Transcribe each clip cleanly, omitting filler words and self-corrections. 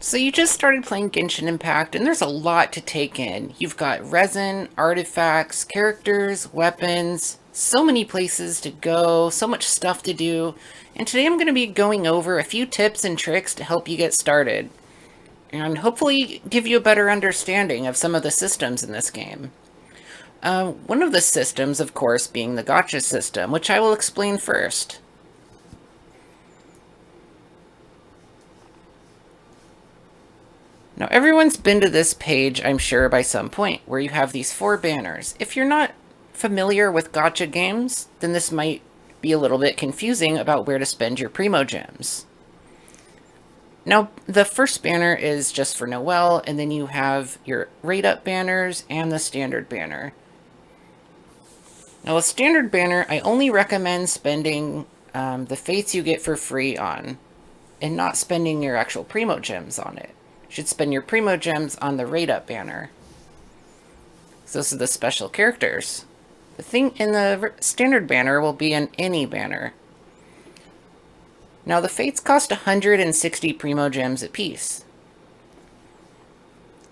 So you just started playing Genshin Impact, and there's a lot to take in. You've got resin, artifacts, characters, weapons, so many places to go, so much stuff to do. And today I'm going to be going over a few tips and tricks to help you get started, and hopefully give you a better understanding of some of the systems in this game. One of the systems, of course, being the gacha system, which I will explain first. Now, everyone's been to this page, I'm sure, by some point, where you have these 4 banners. If you're not familiar with gacha games, then this might be a little bit confusing about where to spend your Primogems. Now, the first banner is just for Noelle, and then you have your rate-up banners and the standard banner. Now, the standard banner, I only recommend spending the fates you get for free on, and not spending your actual Primogems on it. You should spend your Primogems on the rate-up banner. So those are the special characters. The thing in the standard banner will be an any banner. Now the fates cost 160 Primogems apiece.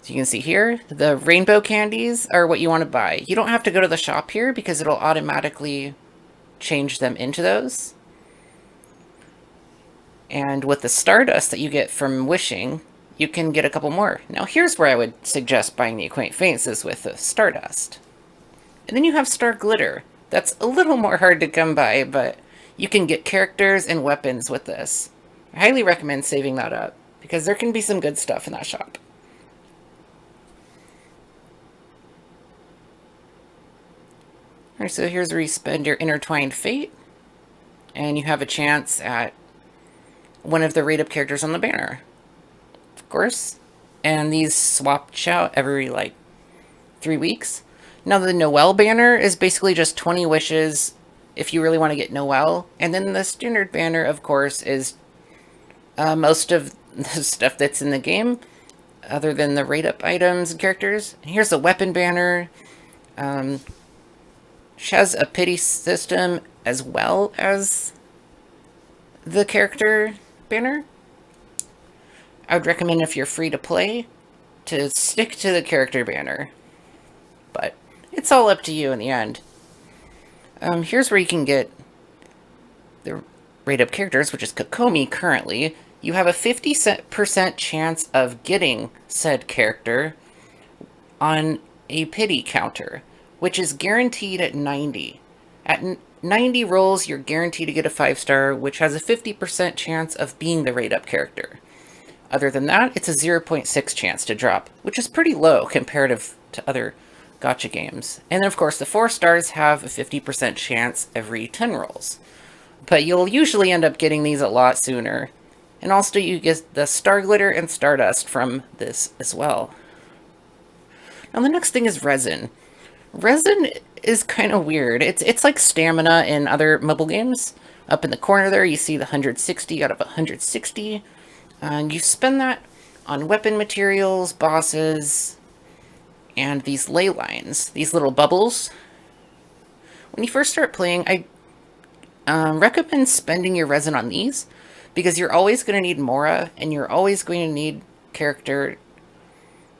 So you can see here, the rainbow candies are what you want to buy. You don't have to go to the shop here because it'll automatically change them into those. And with the stardust that you get from wishing, you can get a couple more. Now here's where I would suggest buying the Quaint Faints is with the stardust. And then you have star glitter. That's a little more hard to come by, but you can get characters and weapons with this. I highly recommend saving that up, because there can be some good stuff in that shop. Alright, so here's where you spend your intertwined fate, and you have a chance at one of the rate-up characters on the banner. Of course. And these swap out every, 3 weeks. Now, the Noelle banner is basically just 20 wishes if you really want to get Noelle. And then the standard banner, of course, is most of the stuff that's in the game, other than the rate-up items and characters. And here's the weapon banner. She has a pity system as well as the character banner. I would recommend, if you're free to play, to stick to the character banner. But it's all up to you in the end. Here's where you can get the rate-up characters, which is Kokomi currently. You have a 50% chance of getting said character on a pity counter, which is guaranteed at 90. At 90 rolls, you're guaranteed to get a 5-star, which has a 50% chance of being the rate-up character. Other than that, it's a 0.6 chance to drop, which is pretty low comparative to other gacha games. And then, of course, the 4 stars have a 50% chance every 10 rolls. But you'll usually end up getting these a lot sooner. And also you get the star glitter and stardust from this as well. Now the next thing is resin. Resin is kind of weird. It's like stamina in other mobile games. Up in the corner there, you see the 160 out of 160. And you spend that on weapon materials, bosses, and these ley lines, these little bubbles. When you first start playing, I recommend spending your resin on these, because you're always going to need Mora, and you're always going to need character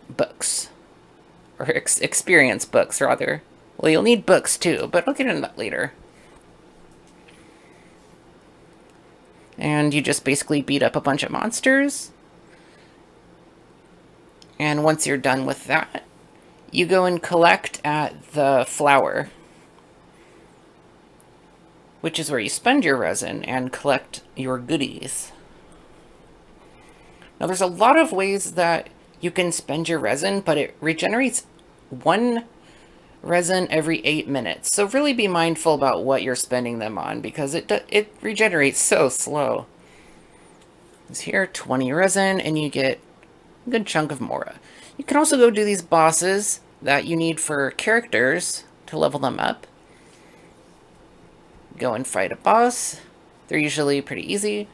books. Or experience books, rather. Well, you'll need books too, but I'll get into that later. And you just basically beat up a bunch of monsters. And once you're done with that, you go and collect at the flower, which is where you spend your resin and collect your goodies. Now, there's a lot of ways that you can spend your resin, but it regenerates 1 resin every 8 minutes. So really be mindful about what you're spending them on, because it regenerates so slow. It's here, 20 resin, and you get a good chunk of Mora. You can also go do these bosses that you need for characters to level them up. Go and fight a boss. They're usually pretty easy,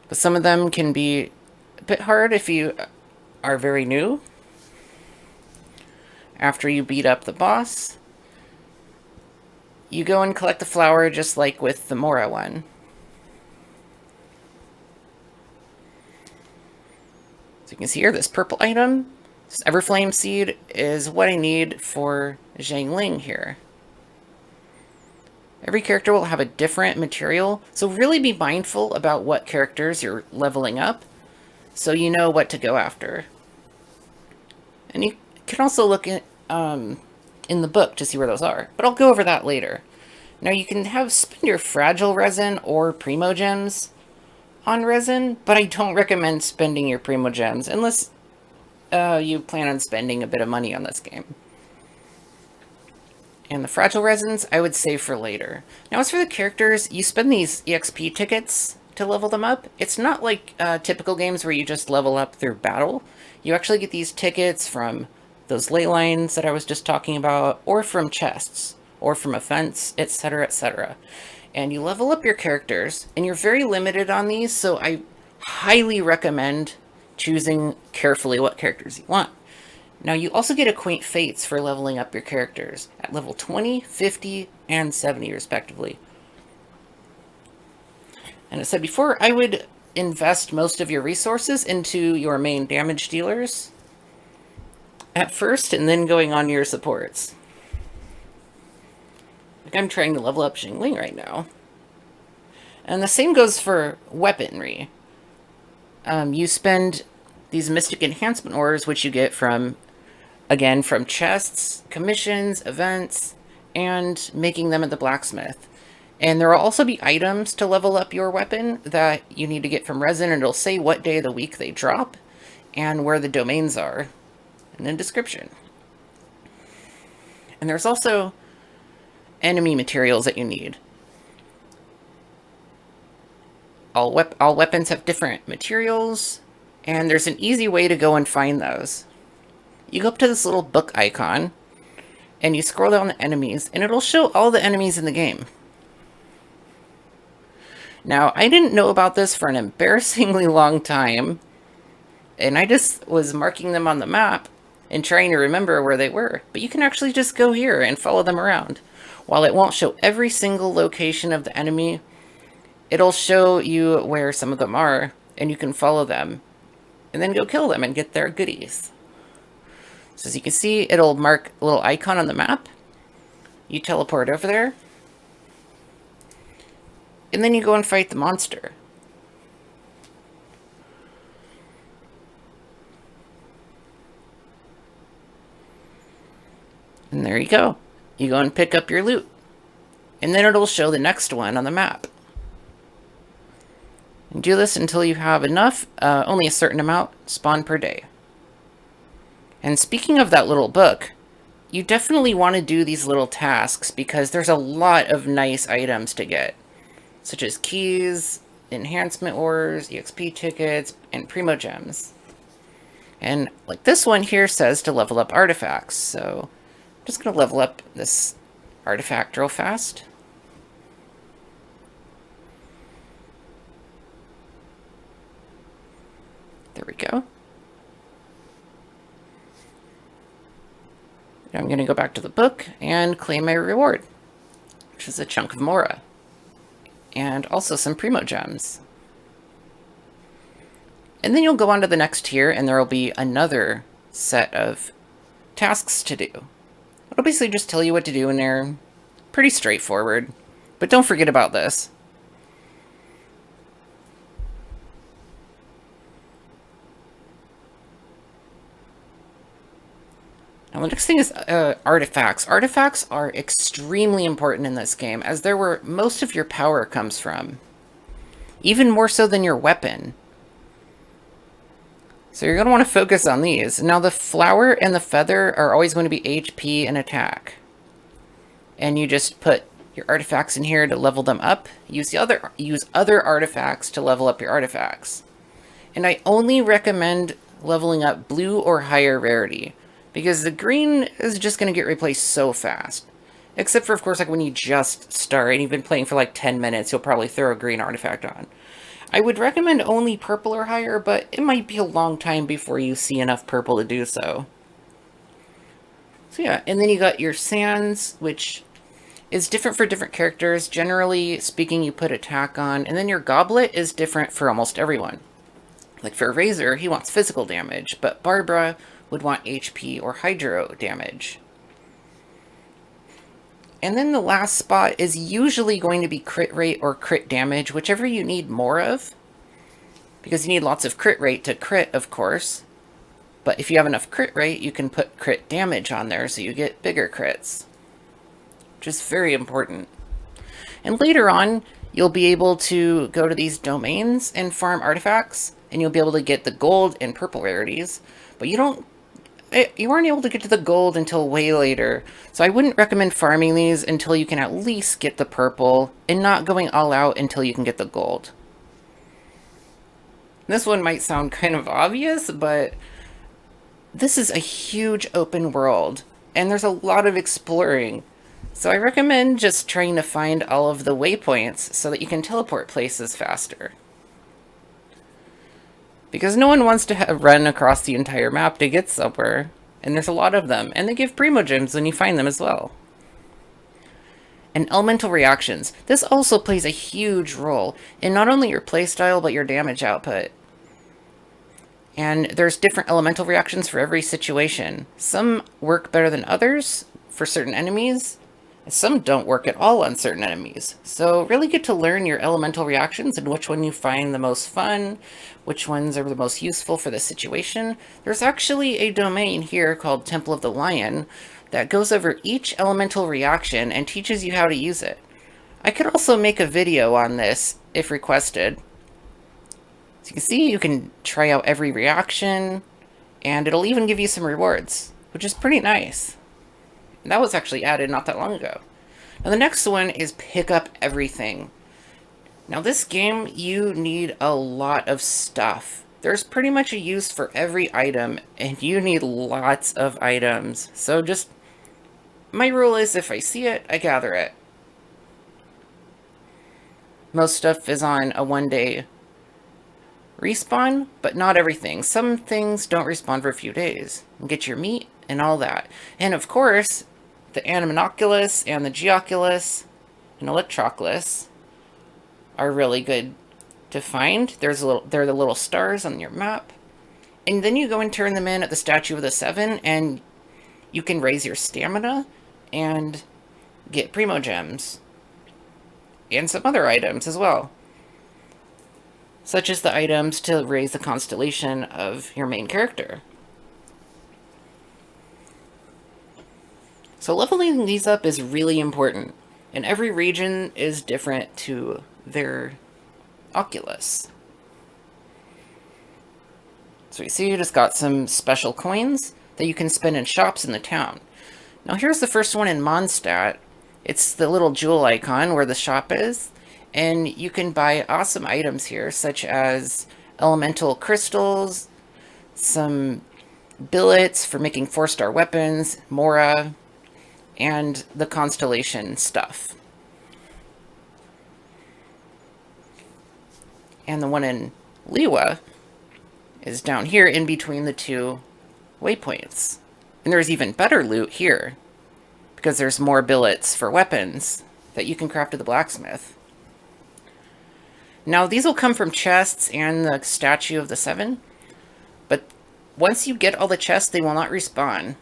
but some of them can be a bit hard if you are very new. After you beat up the boss, you go and collect the flower just like with the Mora one. So you can see here, this purple item, this Everflame seed, is what I need for Xiangling here. Every character will have a different material, so really be mindful about what characters you're leveling up, so you know what to go after. And you can also look at in the book to see where those are, but I'll go over that later. Now you can spend your fragile resin or Primogems on resin, but I don't recommend spending your Primogems unless you plan on spending a bit of money on this game. And the fragile resins, I would save for later. Now, as for the characters, you spend these EXP tickets to level them up. It's not like typical games where you just level up through battle. You actually get these tickets from those ley lines that I was just talking about, or from chests, or from events, etc., etc. And you level up your characters, and you're very limited on these, so I highly recommend choosing carefully what characters you want. Now, you also get Acquaint Fates for leveling up your characters at level 20, 50, and 70, respectively. And as I said before, I would invest most of your resources into your main damage dealers at first, and then going on to your supports. Like, I'm trying to level up Xiangling right now. And the same goes for weaponry. You spend these Mystic Enhancement Ores, which you get from, again, from chests, commissions, events, and making them at the blacksmith. And there will also be items to level up your weapon that you need to get from resin, and it'll say what day of the week they drop and where the domains are in the description. And there's also enemy materials that you need. All weapons have different materials, and there's an easy way to go and find those. You go up to this little book icon, and you scroll down the enemies, and it'll show all the enemies in the game. Now, I didn't know about this for an embarrassingly long time, and I just was marking them on the map and trying to remember where they were. But you can actually just go here and follow them around. While it won't show every single location of the enemy, it'll show you where some of them are, and you can follow them, and then go kill them and get their goodies. So as you can see, it'll mark a little icon on the map. You teleport over there, and then you go and fight the monster. And there you go. You go and pick up your loot. And then it'll show the next one on the map. And do this until you have enough, only a certain amount, spawn per day. And speaking of that little book, you definitely want to do these little tasks because there's a lot of nice items to get, such as keys, enhancement ores, EXP tickets, and Primogems. And like this one here says to level up artifacts, so I'm just going to level up this artifact real fast. There we go. Now I'm going to go back to the book and claim my reward, which is a chunk of Mora. And also some Primogems. And then you'll go on to the next tier, and there will be another set of tasks to do. It'll basically just tell you what to do in there. Pretty straightforward. But don't forget about this. Now the next thing is artifacts. Artifacts are extremely important in this game, as they're where most of your power comes from. Even more so than your weapon. So you're going to want to focus on these. Now the flower and the feather are always going to be HP and attack. And you just put your artifacts in here to level them up. Use other artifacts to level up your artifacts. And I only recommend leveling up blue or higher rarity, because the green is just going to get replaced so fast. Except for, of course, like when you just start and you've been playing for like 10 minutes, you'll probably throw a green artifact on. I would recommend only purple or higher, but it might be a long time before you see enough purple to do so. So yeah, and then you got your sands, which is different for different characters. Generally speaking, you put attack on, and then your goblet is different for almost everyone. Like for Razor, he wants physical damage, but Barbara would want HP or hydro damage. And then the last spot is usually going to be crit rate or crit damage, whichever you need more of. Because you need lots of crit rate to crit, of course. But if you have enough crit rate, you can put crit damage on there so you get bigger crits. Which is very important. And later on, you'll be able to go to these domains and farm artifacts. And you'll be able to get the gold and purple rarities. But you aren't able to get to the gold until way later. So I wouldn't recommend farming these until you can at least get the purple. And not going all out until you can get the gold. This one might sound kind of obvious, but this is a huge open world, and there's a lot of exploring. So I recommend just trying to find all of the waypoints so that you can teleport places faster. Because no one wants to run across the entire map to get somewhere, and there's a lot of them, and they give Primogems when you find them as well. And elemental reactions. This also plays a huge role in not only your playstyle, but your damage output. And there's different elemental reactions for every situation. Some work better than others for certain enemies. And some don't work at all on certain enemies. So really get to learn your elemental reactions and which one you find the most fun, which ones are the most useful for the situation. There's actually a domain here called Temple of the Lion that goes over each elemental reaction and teaches you how to use it. I could also make a video on this if requested. So you can see you can try out every reaction, and it'll even give you some rewards, which is pretty nice. And that was actually added not that long ago. Now the next one is pick up everything. Now this game, you need a lot of stuff. There's pretty much a use for every item, and you need lots of items. So just, my rule is if I see it, I gather it. Most stuff is on a 1-day respawn, but not everything. Some things don't respawn for a few days. You get your meat and all that. And of course, the Animinoculus and the Geoculus and Electroculus are really good to find. They're the little stars on your map. And then you go and turn them in at the Statue of the Seven, and you can raise your stamina and get Primogems. And some other items as well. Such as the items to raise the constellation of your main character. So leveling these up is really important. And every region is different to their Oculus. So you see you just got some special coins that you can spend in shops in the town. Now here's the first one in Mondstadt. It's the little jewel icon where the shop is, and you can buy awesome items here, such as elemental crystals, some billets for making 4-star weapons, Mora, and the constellation stuff. And the one in Liwa is down here in between the two waypoints. And there's even better loot here, because there's more billets for weapons that you can craft at the blacksmith. Now, these will come from chests and the Statue of the Seven, but once you get all the chests, they will not respawn.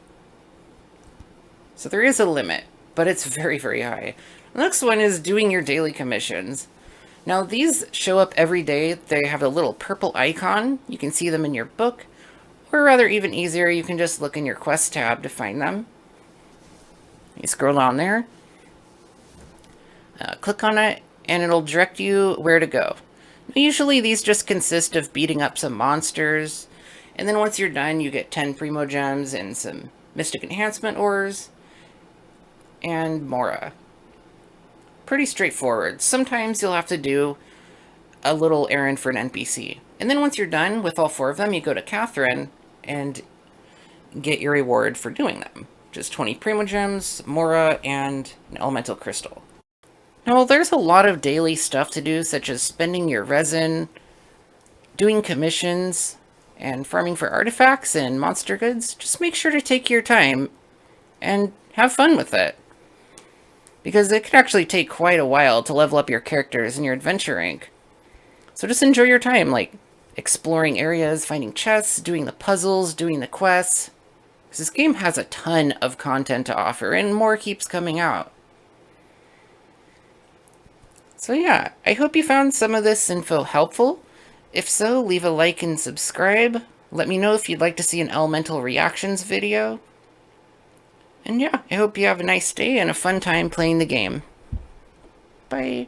So there is a limit, but it's very, very high. The next one is doing your daily commissions. Now, these show up every day. They have a little purple icon. You can see them in your book, or rather even easier, you can just look in your quest tab to find them. You scroll down there, click on it, and it'll direct you where to go. Usually these just consist of beating up some monsters, and then once you're done, you get 10 Primogems and some Mystic Enhancement ores, and Mora. Pretty straightforward. Sometimes you'll have to do a little errand for an NPC. And then once you're done with all 4 of them, you go to Catherine and get your reward for doing them. Just 20 Primogems, Mora, and an elemental crystal. Now, there's a lot of daily stuff to do, such as spending your resin, doing commissions, and farming for artifacts and monster goods. Just make sure to take your time and have fun with it, because it can actually take quite a while to level up your characters in your adventure rank. So just enjoy your time, like exploring areas, finding chests, doing the puzzles, doing the quests. This game has a ton of content to offer, and more keeps coming out. So yeah, I hope you found some of this info helpful. If so, leave a like and subscribe. Let me know if you'd like to see an elemental reactions video. And yeah, I hope you have a nice day and a fun time playing the game. Bye.